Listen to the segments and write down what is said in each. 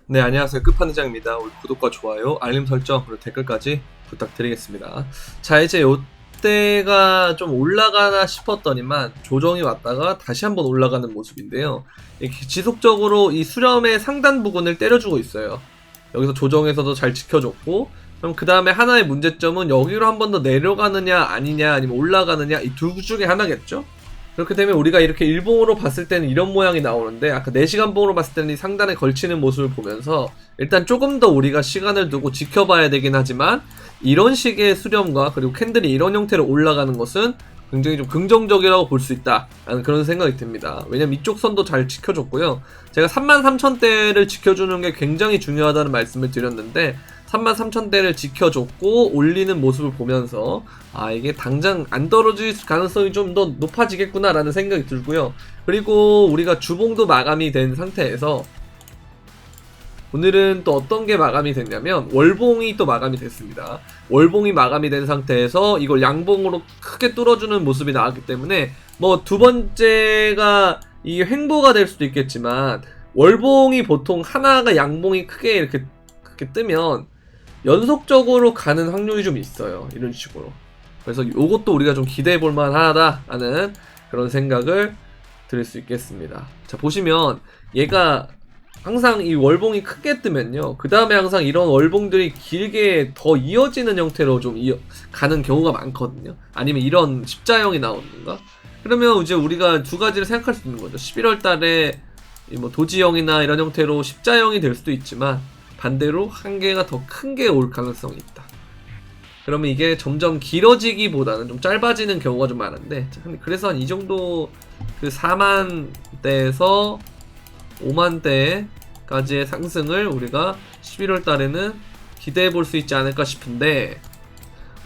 네, 안녕하세요. 끝판왕장입니다. 우리 구독과 좋아요, 알림 설정, 그리고 댓글까지 부탁드리겠습니다. 자, 이제 요때가 좀 올라가나 싶었더니만 조정이 왔다가 다시 한번 올라가는 모습인데요. 이렇게 지속적으로 이 수렴의 상단 부분을 때려주고 있어요. 여기서 조정에서도 잘 지켜줬고, 그럼 그 다음에 하나의 문제점은 여기로 한 번 더 내려가느냐 아니냐 아니면 올라가느냐 이 둘 중에 하나겠죠? 그렇게 되면 우리가 이렇게 일봉으로 봤을 때는 이런 모양이 나오는데, 아까 4시간 봉으로 봤을 때는 이 상단에 걸치는 모습을 보면서 일단 조금 더 우리가 시간을 두고 지켜봐야 되긴 하지만, 이런 식의 수렴과 그리고 캔들이 이런 형태로 올라가는 것은 굉장히 좀 긍정적이라고 볼 수 있다 라는 그런 생각이 듭니다. 왜냐면 이쪽 선도 잘 지켜줬고요. 제가 33,000대를 지켜주는 게 굉장히 중요하다는 말씀을 드렸는데, 33,000대를 지켜줬고 올리는 모습을 보면서 이게 당장 안 떨어질 가능성이 좀 더 높아지겠구나 라는 생각이 들고요. 그리고 우리가 주봉도 마감이 된 상태에서 오늘은 또 어떤 게 마감이 됐냐면 월봉이 또 마감이 됐습니다. 월봉이 마감이 된 상태에서 이걸 양봉으로 크게 뚫어주는 모습이 나왔기 때문에 뭐 두 번째가 이 횡보가 될 수도 있겠지만, 월봉이 보통 하나가 양봉이 크게 이렇게 뜨면 연속적으로 가는 확률이 좀 있어요. 이런 식으로. 그래서 요것도 우리가 좀 기대해 볼 만하다 하는 그런 생각을 드릴 수 있겠습니다. 자, 보시면 얘가 항상 이 월봉이 크게 뜨면요, 그 다음에 항상 이런 월봉들이 길게 더 이어지는 형태로 좀 가는 경우가 많거든요. 아니면 이런 십자형이 나오는가? 그러면 이제 우리가 두 가지를 생각할 수 있는 거죠. 11월 달에 뭐 도지형이나 이런 형태로 십자형이 될 수도 있지만, 반대로 한 개가 더 큰 게 올 가능성이 있다. 그러면 이게 점점 길어지기보다는 좀 짧아지는 경우가 좀 많은데, 그래서 한 이 정도 그 4만대에서 5만대까지의 상승을 우리가 11월 달에는 기대해 볼 수 있지 않을까 싶은데,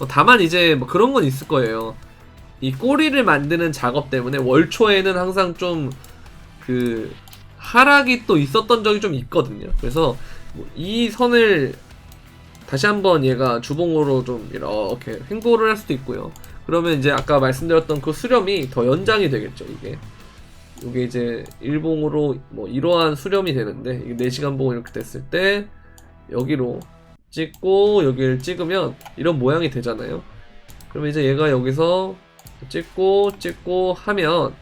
다만 이제 뭐 그런 건 있을 거예요. 이 꼬리를 만드는 작업 때문에 월초에는 항상 좀 그 하락이 또 있었던 적이 좀 있거든요. 그래서 이 선을 다시 한번 얘가 주봉으로 좀 이렇게 횡보를 할 수도 있고요. 그러면 이제 아까 말씀드렸던 그 수렴이 더 연장이 되겠죠. 이게 이제 일봉으로 뭐 이러한 수렴이 되는데, 이게 4시간 봉 이렇게 됐을 때 여기로 찍고 여기를 찍으면 이런 모양이 되잖아요. 그러면 이제 얘가 여기서 찍고 하면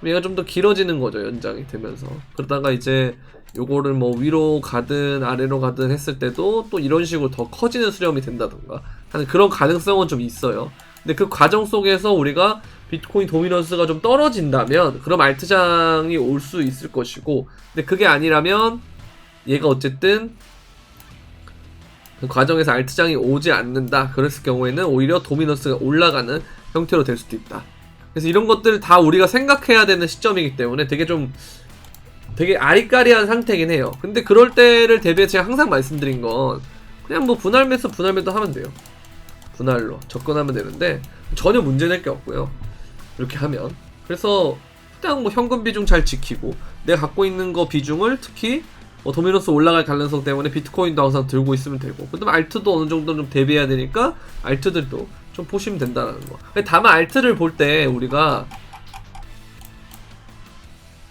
얘가 좀 더 길어지는 거죠. 연장이 되면서. 그러다가 이제 요거를 뭐 위로 가든 아래로 가든 했을 때도 또 이런 식으로 더 커지는 수렴이 된다던가 하는 그런 가능성은 좀 있어요. 근데 그 과정 속에서 우리가 비트코인 도미넌스가 좀 떨어진다면 그럼 알트장이 올 수 있을 것이고, 근데 그게 아니라면 얘가 어쨌든 그 과정에서 알트장이 오지 않는다, 그랬을 경우에는 오히려 도미넌스가 올라가는 형태로 될 수도 있다. 그래서 이런 것들 다 우리가 생각해야 되는 시점이기 때문에 되게 아리까리한 상태긴 해요. 근데 그럴 때를 대비해 제가 항상 말씀드린 건 그냥 뭐 분할 매수 분할 매도 하면 돼요. 분할로 접근하면 되는데 전혀 문제될 게 없고요. 이렇게 하면. 그래서 그냥 뭐 현금 비중 잘 지키고 내가 갖고 있는 거 비중을 특히 뭐 도미노스 올라갈 가능성 때문에 비트코인도 항상 들고 있으면 되고, 그다음에 알트도 어느 정도 좀 대비해야 되니까 알트들도 좀 보시면 된다는 거. 다만 알트를 볼 때 우리가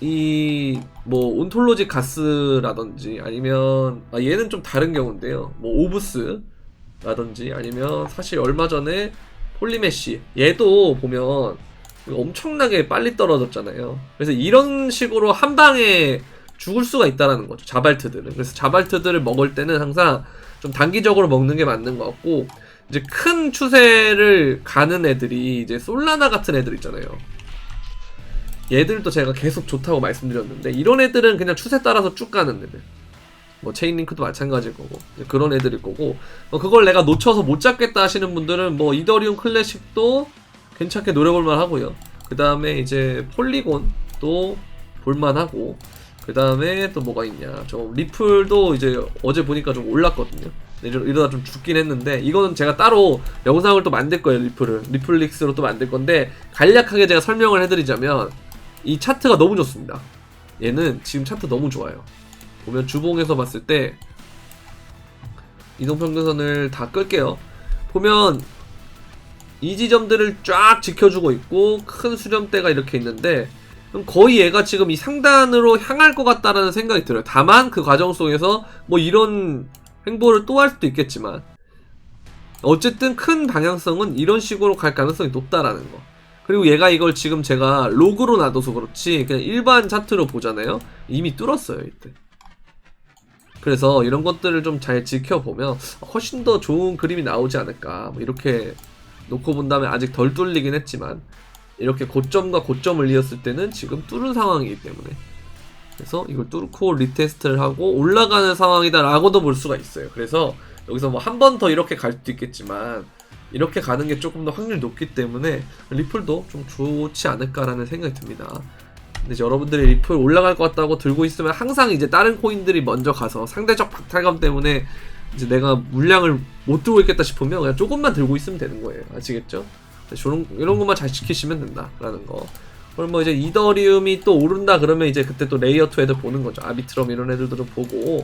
이 뭐 온톨로지 가스라든지 아니면 얘는 좀 다른 경우인데요, 뭐 오브스라든지 아니면 사실 얼마 전에 폴리메시 얘도 보면 엄청나게 빨리 떨어졌잖아요. 그래서 이런 식으로 한 방에 죽을 수가 있다라는 거죠, 자발트들은. 그래서 자발트들을 먹을 때는 항상 좀 단기적으로 먹는 게 맞는 것 같고, 이제 큰 추세를 가는 애들이 이제 솔라나 같은 애들 있잖아요. 얘들도 제가 계속 좋다고 말씀드렸는데, 이런 애들은 그냥 추세 따라서 쭉 가는 애들. 뭐 체인링크도 마찬가지일 거고 그런 애들일 거고, 그걸 내가 놓쳐서 못 잡겠다 하시는 분들은 뭐 이더리움 클래식도 괜찮게 노려볼만 하고요. 그 다음에 이제 폴리곤도 볼만하고, 그 다음에 또 뭐가 있냐, 저 리플도 이제 어제 보니까 좀 올랐거든요. 이러다 좀 죽긴 했는데, 이거는 제가 따로 영상을 또 만들 거예요. 리플릭스로 또 만들 건데, 간략하게 제가 설명을 해드리자면 이 차트가 너무 좋습니다. 얘는 지금 차트 너무 좋아요. 보면 주봉에서 봤을 때 이동평균선을 다 끌게요. 보면 이 지점들을 쫙 지켜주고 있고 큰 수렴대가 이렇게 있는데, 그럼 거의 얘가 지금 이 상단으로 향할 것 같다라는 생각이 들어요. 다만 그 과정 속에서 뭐 이런 행보를 또 할 수도 있겠지만 어쨌든 큰 방향성은 이런 식으로 갈 가능성이 높다라는 거. 그리고 얘가 이걸 지금 제가 로그로 놔둬서 그렇지 그냥 일반 차트로 보잖아요. 이미 뚫었어요 이때. 그래서 이런 것들을 좀 잘 지켜보면 훨씬 더 좋은 그림이 나오지 않을까. 뭐 이렇게 놓고 본다면 아직 덜 뚫리긴 했지만 이렇게 고점과 고점을 이었을 때는 지금 뚫은 상황이기 때문에, 그래서 이걸 뚫고 리테스트를 하고 올라가는 상황이다 라고도 볼 수가 있어요. 그래서 여기서 뭐 한 번 더 이렇게 갈 수도 있겠지만 이렇게 가는 게 조금 더 확률이 높기 때문에 리플도 좀 좋지 않을까라는 생각이 듭니다. 근데 이제 여러분들이 리플 올라갈 것 같다고 들고 있으면 항상 이제 다른 코인들이 먼저 가서 상대적 박탈감 때문에 이제 내가 물량을 못 들고 있겠다 싶으면 그냥 조금만 들고 있으면 되는 거예요. 아시겠죠? 이런 것만 잘 지키시면 된다라는 거. 그럼 뭐 이제 이더리움이 또 오른다 그러면 이제 그때 또 레이어 2 애들 보는 거죠. 아비트럼 이런 애들도 좀 보고.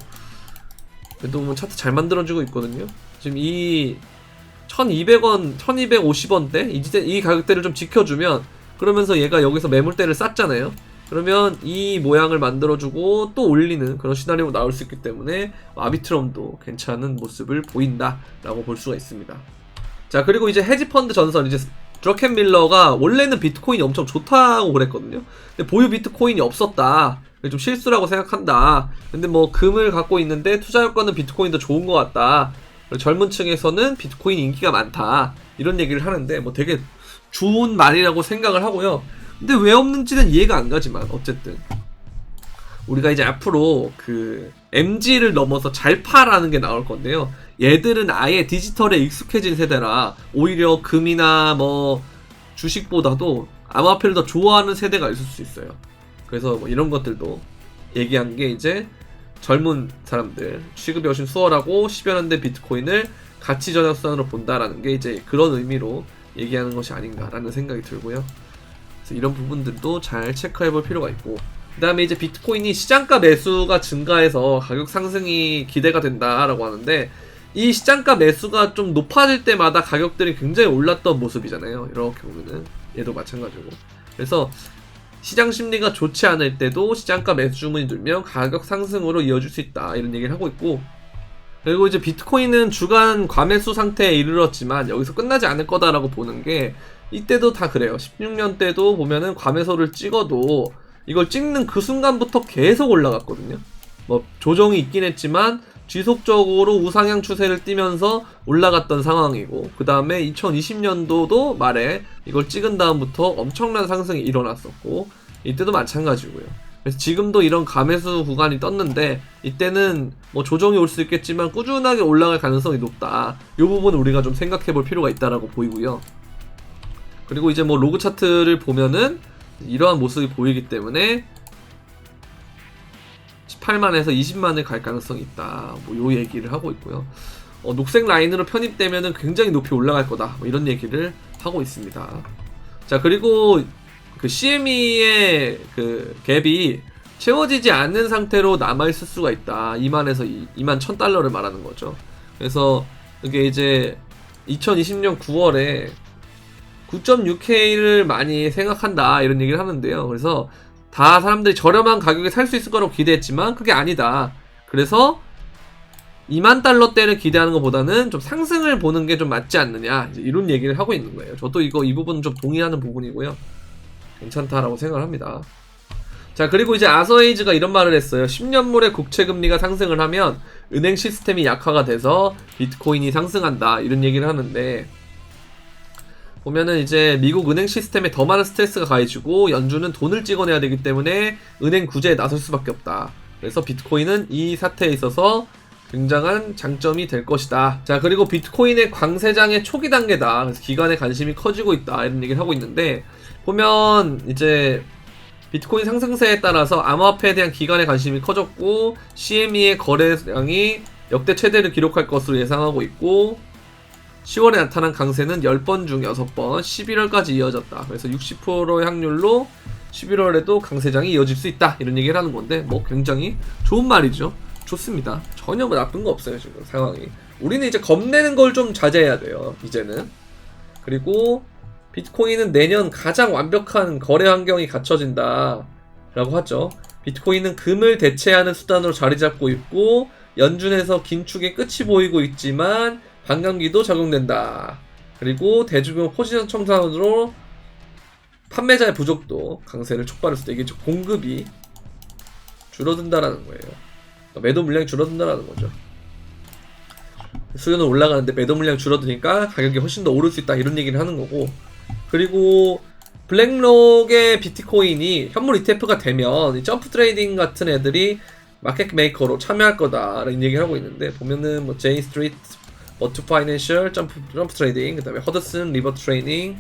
그래도 뭐 차트 잘 만들어주고 있거든요. 지금 이 1200원, 1250원대 이 가격대를 좀 지켜주면, 그러면서 얘가 여기서 매물대를 쌌잖아요. 그러면 이 모양을 만들어주고 또 올리는 그런 시나리오가 나올 수 있기 때문에 아비트럼도 괜찮은 모습을 보인다라고 볼 수가 있습니다. 자, 그리고 이제 헤지펀드 전선, 이제 드러켄밀러가 원래는 비트코인이 엄청 좋다고 그랬거든요. 근데 보유 비트코인이 없었다. 좀 실수라고 생각한다. 근데 뭐 금을 갖고 있는데 투자 효과는 비트코인이 더 좋은 것 같다. 젊은 층에서는 비트코인 인기가 많다. 이런 얘기를 하는데 뭐 되게 좋은 말이라고 생각을 하고요. 근데 왜 없는지는 이해가 안 가지만 어쨌든 우리가 이제 앞으로 그 MG를 넘어서 잘파라는 게 나올 건데요. 얘들은 아예 디지털에 익숙해진 세대라 오히려 금이나 뭐 주식보다도 암호화폐를 더 좋아하는 세대가 있을 수 있어요. 그래서 뭐 이런 것들도 얘기한 게 이제 젊은 사람들 취급이 훨씬 수월하고 10여 년대 비트코인을 가치 전환선으로 본다라는 게 이제 그런 의미로 얘기하는 것이 아닌가라는 생각이 들고요. 그래서 이런 부분들도 잘 체크해 볼 필요가 있고, 그 다음에 이제 비트코인이 시장가 매수가 증가해서 가격 상승이 기대가 된다라고 하는데, 이 시장가 매수가 좀 높아질 때마다 가격들이 굉장히 올랐던 모습이잖아요. 이렇게 보면은 얘도 마찬가지고. 그래서 시장 심리가 좋지 않을 때도 시장가 매수 주문이 늘면 가격 상승으로 이어질 수 있다, 이런 얘기를 하고 있고, 그리고 이제 비트코인은 주간 과매수 상태에 이르렀지만 여기서 끝나지 않을 거다라고 보는 게, 이때도 다 그래요. 16년 때도 보면은 과매수를 찍어도 이걸 찍는 그 순간부터 계속 올라갔거든요. 뭐 조정이 있긴 했지만 지속적으로 우상향 추세를 띠면서 올라갔던 상황이고, 그 다음에 2020년도도 말에 이걸 찍은 다음부터 엄청난 상승이 일어났었고, 이때도 마찬가지고요. 그래서 지금도 이런 가매수 구간이 떴는데 이때는 뭐 조정이 올 수 있겠지만 꾸준하게 올라갈 가능성이 높다. 이 부분 우리가 좀 생각해 볼 필요가 있다라고 보이고요. 그리고 이제 뭐 로그 차트를 보면은 이러한 모습이 보이기 때문에 18만에서 20만을 갈 가능성이 있다. 뭐 요 얘기를 하고 있고요. 녹색 라인으로 편입되면은 굉장히 높이 올라갈 거다. 뭐 이런 얘기를 하고 있습니다. 자, 그리고 그 CME의 그 갭이 채워지지 않는 상태로 남아있을 수가 있다. 2만에서 2만 1000달러를 말하는 거죠. 그래서 이게 이제 2020년 9월에 9.6K를 많이 생각한다, 이런 얘기를 하는데요. 그래서 다 사람들이 저렴한 가격에 살 수 있을 거라고 기대했지만 그게 아니다. 그래서 2만 달러대를 기대하는 것보다는 좀 상승을 보는 게 좀 맞지 않느냐, 이제 이런 얘기를 하고 있는 거예요. 저도 이 부분은 좀 동의하는 부분이고요. 괜찮다라고 생각을 합니다. 자, 그리고 이제 아서에이즈가 이런 말을 했어요. 10년물의 국채금리가 상승을 하면 은행 시스템이 약화가 돼서 비트코인이 상승한다, 이런 얘기를 하는데, 보면은 이제 미국 은행 시스템에 더 많은 스트레스가 가해지고 연준은 돈을 찍어내야 되기 때문에 은행 구제에 나설 수밖에 없다. 그래서 비트코인은 이 사태에 있어서 굉장한 장점이 될 것이다. 자, 그리고 비트코인의 광세장의 초기 단계다. 그래서 기관의 관심이 커지고 있다, 이런 얘기를 하고 있는데, 보면 이제 비트코인 상승세에 따라서 암호화폐에 대한 기관의 관심이 커졌고 CME의 거래량이 역대 최대를 기록할 것으로 예상하고 있고, 10월에 나타난 강세는 10번 중 6번 11월까지 이어졌다. 그래서 60%의 확률로 11월에도 강세장이 이어질 수 있다, 이런 얘기를 하는 건데, 뭐 굉장히 좋은 말이죠. 좋습니다. 전혀 뭐 나쁜 거 없어요, 지금 상황이. 우리는 이제 겁내는 걸 좀 자제해야 돼요, 이제는. 그리고 비트코인은 내년 가장 완벽한 거래 환경이 갖춰진다 라고 하죠. 비트코인은 금을 대체하는 수단으로 자리 잡고 있고 연준에서 긴축의 끝이 보이고 있지만 반감기도 적용된다. 그리고 대규모 포지션 청산으로 판매자의 부족도 강세를 촉발할 수도, 이게 공급이 줄어든다라는 거예요. 매도 물량이 줄어든다라는 거죠. 수요는 올라가는데 매도 물량이 줄어드니까 가격이 훨씬 더 오를 수 있다, 이런 얘기를 하는 거고. 그리고 블랙록의 비트코인이 현물 ETF가 되면 이 점프 트레이딩 같은 애들이 마켓 메이커로 참여할 거다라는 얘기를 하고 있는데, 보면은 뭐 제인 스트리트, 버투 파이낸셜, 점프 트레이딩, 그 다음에 허드슨 리버 트레이딩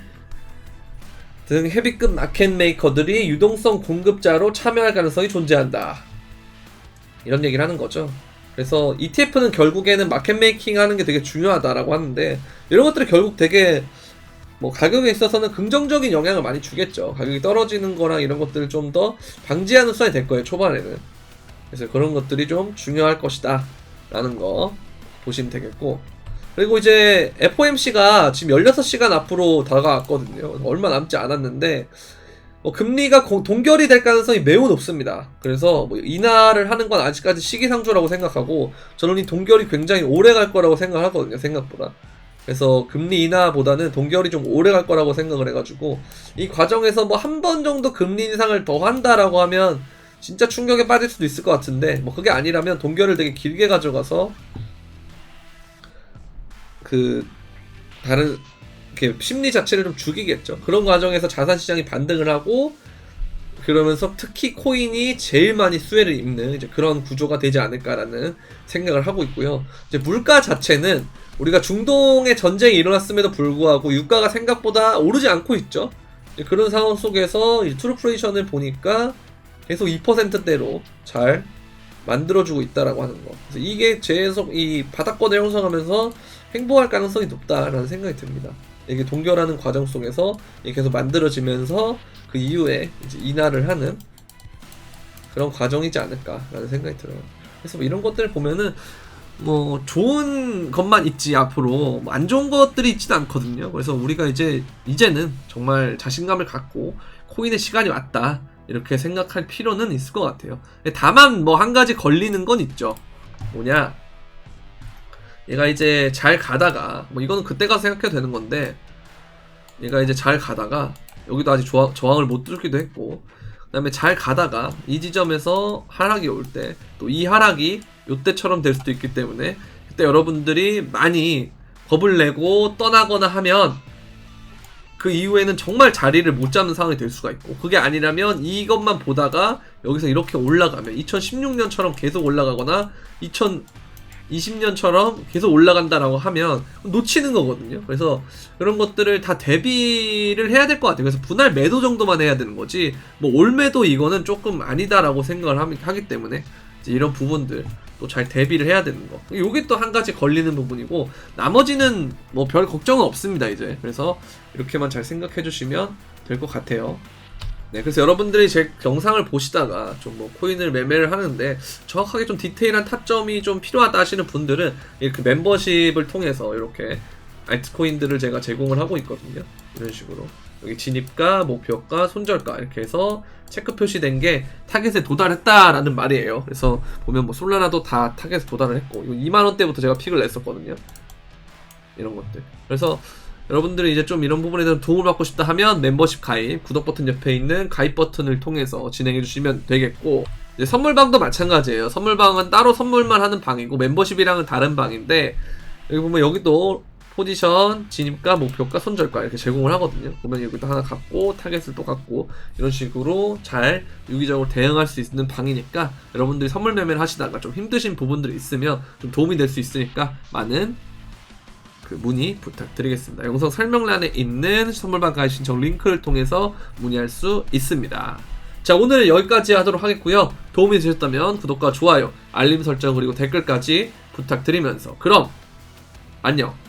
등 헤비급 마켓 메이커들이 유동성 공급자로 참여할 가능성이 존재한다, 이런 얘기를 하는 거죠. 그래서 ETF는 결국에는 마켓 메이킹 하는 게 되게 중요하다라고 하는데, 이런 것들이 결국 되게 뭐 가격에 있어서는 긍정적인 영향을 많이 주겠죠. 가격이 떨어지는 거랑 이런 것들을 좀 더 방지하는 수단이 될 거예요, 초반에는. 그래서 그런 것들이 좀 중요할 것이다 라는 거 보시면 되겠고, 그리고 이제 FOMC가 지금 16시간 앞으로 다가왔거든요. 얼마 남지 않았는데 금리가 동결이 될 가능성이 매우 높습니다. 그래서 뭐 인하를 하는 건 아직까지 시기상조라고 생각하고, 저는 이 동결이 굉장히 오래 갈 거라고 생각하거든요, 생각보다. 그래서 금리 인하보다는 동결이 좀 오래 갈 거라고 생각을 해가지고, 이 과정에서 뭐 한 번 정도 금리 인상을 더 한다라고 하면 진짜 충격에 빠질 수도 있을 것 같은데, 뭐 그게 아니라면 동결을 되게 길게 가져가서 그 다른 이렇게 심리 자체를 좀 죽이겠죠. 그런 과정에서 자산 시장이 반등을 하고, 그러면서 특히 코인이 제일 많이 수혜를 입는 이제 그런 구조가 되지 않을까라는 생각을 하고 있고요. 이제 물가 자체는 우리가 중동의 전쟁이 일어났음에도 불구하고 유가가 생각보다 오르지 않고 있죠. 그런 상황 속에서 이 트루플레이션을 보니까 계속 2%대로 잘 만들어주고 있다라고 하는 거. 그래서 이게 계속 이 바닥권을 형성하면서 행보할 가능성이 높다라는 생각이 듭니다. 이게 동결하는 과정 속에서 이게 계속 만들어지면서 그 이후에 이제 인하를 하는 그런 과정이지 않을까라는 생각이 들어요. 그래서 뭐 이런 것들을 보면은 뭐 좋은 것만 있지 앞으로 뭐 안 좋은 것들이 있지는 않거든요. 그래서 우리가 이제는 정말 자신감을 갖고 코인의 시간이 왔다, 이렇게 생각할 필요는 있을 것 같아요. 다만 뭐 한 가지 걸리는 건 있죠. 뭐냐, 얘가 이제 잘 가다가, 뭐 이거는 그때 가서 생각해도 되는 건데, 얘가 이제 잘 가다가 여기도 아직 저항을 못 뚫기도 했고, 그 다음에 잘 가다가 이 지점에서 하락이 올 때 또 이 하락이 요때처럼 될 수도 있기 때문에, 그때 여러분들이 많이 겁을 내고 떠나거나 하면 그 이후에는 정말 자리를 못 잡는 상황이 될 수가 있고, 그게 아니라면 이것만 보다가 여기서 이렇게 올라가면 2016년처럼 계속 올라가거나 2020년처럼 계속 올라간다라고 하면 놓치는 거거든요. 그래서 그런 것들을 다 대비를 해야 될 것 같아요. 그래서 분할 매도 정도만 해야 되는 거지, 뭐 올매도 이거는 조금 아니다라고 생각을 하기 때문에 이제 이런 부분들 또 잘 대비를 해야 되는 거, 요게 또 한 가지 걸리는 부분이고, 나머지는 뭐 별 걱정은 없습니다 이제. 그래서 이렇게만 잘 생각해 주시면 될 것 같아요. 네, 그래서 여러분들이 제 영상을 보시다가 좀 뭐 코인을 매매를 하는데 정확하게 좀 디테일한 타점이 좀 필요하다 하시는 분들은 이렇게 멤버십을 통해서 이렇게 알트코인들을 제가 제공을 하고 있거든요. 이런 식으로 여기 진입가, 목표가, 손절가 이렇게 해서 체크 표시된 게 타겟에 도달했다라는 말이에요. 그래서 보면 뭐 솔라나도 다 타겟에 도달을 했고, 이거 2만원대부터 제가 픽을 냈었거든요, 이런 것들. 그래서 여러분들이 이제 좀 이런 부분에 대한 도움을 받고 싶다 하면 멤버십 가입, 구독 버튼 옆에 있는 가입 버튼을 통해서 진행해 주시면 되겠고, 이제 선물방도 마찬가지예요. 선물방은 따로 선물만 하는 방이고 멤버십이랑은 다른 방인데, 여기 보면 여기도 포지션, 진입가, 목표가, 손절가 이렇게 제공을 하거든요. 보면 여기도 하나 갖고 타겟을 또 갖고 이런 식으로 잘 유기적으로 대응할 수 있는 방이니까, 여러분들이 선물 매매를 하시다가 좀 힘드신 부분들이 있으면 좀 도움이 될 수 있으니까 많은 문의 부탁드리겠습니다. 영상 설명란에 있는 선물방 가입 신청 링크를 통해서 문의할 수 있습니다. 자, 오늘 여기까지 하도록 하겠고요. 도움이 되셨다면 구독과 좋아요, 알림 설정 그리고 댓글까지 부탁드리면서 그럼 안녕.